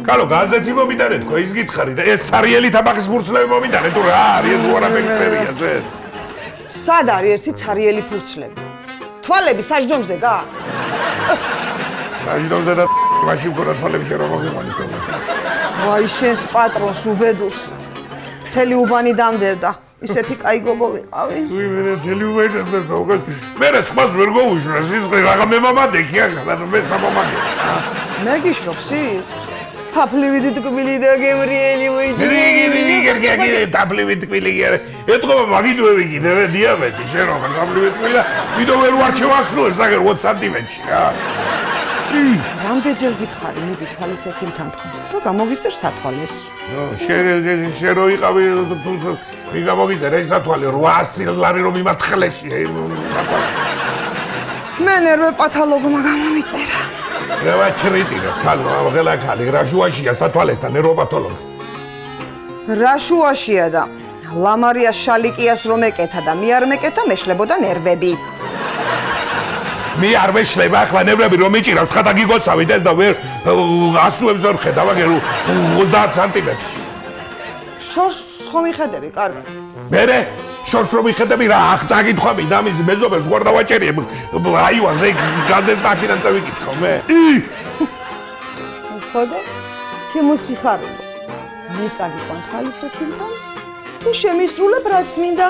კალო გაზეთი მომიტანე თქო ის გითხარი და ეს სარიელი თაბახის ფურცლები მომიტანე თუ რა არის ეს უარაფერი წერია ზე სად არის ერთი ცარიელი ფურცლები თვალები საჯდომზე გა საჯდომზე და მაშინ ქორა თვალები შე რომ მოგიყვანის ვაი შენს პატრონს უბედურს მთელი უბანი დამდევდა ისეთი კაი გოგო ვიყავი მე მთელი უბანი დამდევდა მე რა სხვას ვერ გოუშვა სისხლი რაღა მე მამადექი ახლა მე სამამადე მე გიშრობ სისხლს თაფლივით ტკბილი და გემრიელი ვიდი თაფლივით ტკბილი ეთქობა მაგიდვები კიდე დიაბეტი შენ რა თაფლივით ტკბილი ვიდო ვერ ვარჩევ ახლოებს აგერ 20 სანტიმეტრში რა რამდენჯერ გითხარი მიდი თვალის ექიმთან თქო და გამოგიწერ სათვალეს შენ რო იყავი თუ მე გამოგიწერ ეს სათვალე 800 ლარი რომ იმათხლეში მე ნერვე პათოლოგმა გამომიწერა რა ვაჩრიტირო ქალო აღელა ქალი რა შუაშია სათვალესთან ნერვოპათოლოგი რა შუაშია და ლამარია შალიკიას რომ ეკეთა და მე არ მეკეთა მეშლებოდა ნერვები მე არ მეშლება ახლა ნერვები რომ მიჭირავს თხა და გიგოსავით ეს და ვერ ასუებს ვერ ხედავ აგერ 30 სანტიმეტრი შორს ხომ იხედები კარგად მერე შორს რომ იხედები რა აღწაკითხები და მის მეზობელს ვარ დავაჭერიებ აივა ზე გაზეთ აქედან წავიკითხო მე ხოდა ჩემო სიხარულო მე წაგიყვან თვალის ექიმთან თუ შემისრულებ რაც მინდა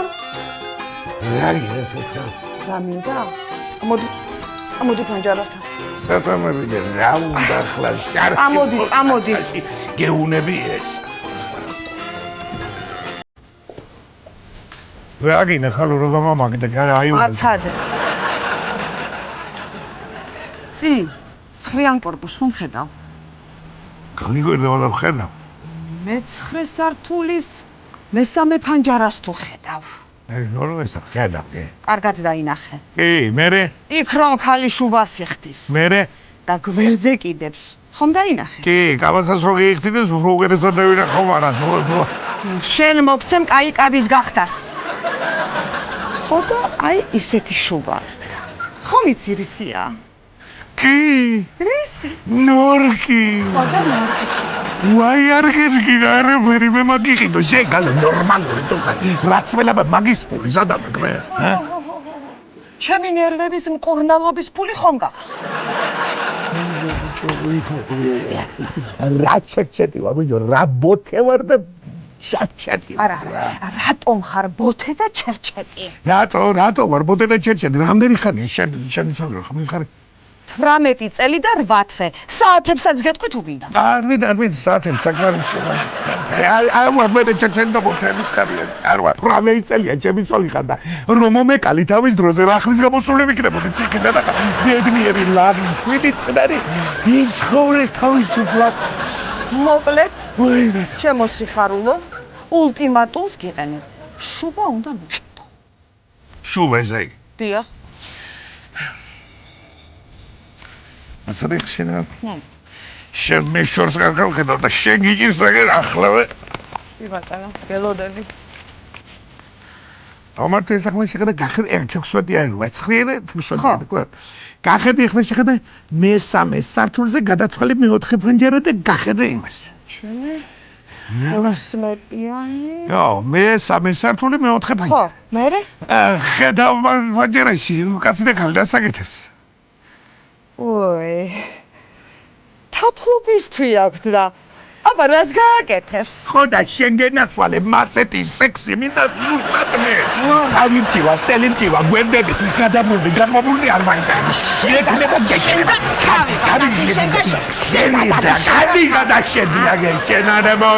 რა გიხსნა რა მინდა წამოდი ფანჯარასთან საწამები რა უნდა ახლა წამოდი გეუნები ეს რა გინდა ხალო რა გამამაგდა გარა აიუნა აცადე წი ცხრიან კორპუსს ხომ ხედავ გიგორდა ვალა ხედავ მე 9 სართულის მესამე ფანჯარას თუ ხედავ ეს ნორმალია ხედავ კარგად დაინახე კი მერე იქ რომ ხალი შუბას იხდის მერე და გვერდზე კიდებს ხომ დაინახე კი კაბასაც რო გიხდიდეს უფრო უგერესად დავინახო მაგრამ შენ მოგცემ კაი კაბის გახდას ხოდა აი ისეთი შუბა ხომ იცი რისია კი რისი ნორკი ხოდა ნორკი ვაი არ გერგინა რა მე მაგიყიდო შეგალო ნორმალური თქო რაც ველაბა მაგის პული სადამაგმე ჩემი ნერვების მკურნალობის პული ხომ გაქვს რა ჩერჩეთი ვარ ბიჭო რა ბოთე ვარ და ჩერჩეთი არა რატომ ხარ ბოთე და ჩერჩეთი რატო ვარ ბოთე და ჩერჩეთი რამდენი ხანია შენ ცოტა ხომ ხარ 18 წელი და 8 თვე საათებსაც გეტყვი თუ გინდა არ ვიდ საათებს საკმარისია არ ვარ მე ჩერჩეთი და ბოთე ხარია არ ვარ 18 წელია ჩემი წოლი ხარ და რომ მომეკალი თავის დროზე რა ახლის გამოსული ვიქნებოდი ციხიდან და დედმიერი ლარი 7 წლარი იცხოვრე თავისუფლად მოკლედ ჩემო სიხარულო ულტიმატუმს გიყენე შუბა უნდა მიჭდო შუბა ესე დიახ ასრიხშენა შენ მე შორს გარკვევ ხედავ და შენ გიჭირს აგერ ახლავე კი ბატონო გელოდები ამარტო ეს ახლა შეხედა გახედე 16-იანი 9-იანი ხო გახედე ახლა შეხედა მესამე სართულზე გადაცვალე მეოთხე ფანჯარა და გახედე იმას ჩვენი 18-იანი ხო მესამე სართული მეოთხე ფანჯარა ხო მერე ხედავ ფანჯარაში კაცი და ქალი დასაკეთებს ой თაფლობის თვი აქვს და აბა რას გააკეთებს ხო და შენ გენაცვალე მასეთი სექსი მინდა ზუსტად მე თავიმტივა წელიმტივა გვერდები გადამული არ მაინტერესებს შეგნება გეჭირება შენ და გადი გადაშენდი აგერ ჩენარემო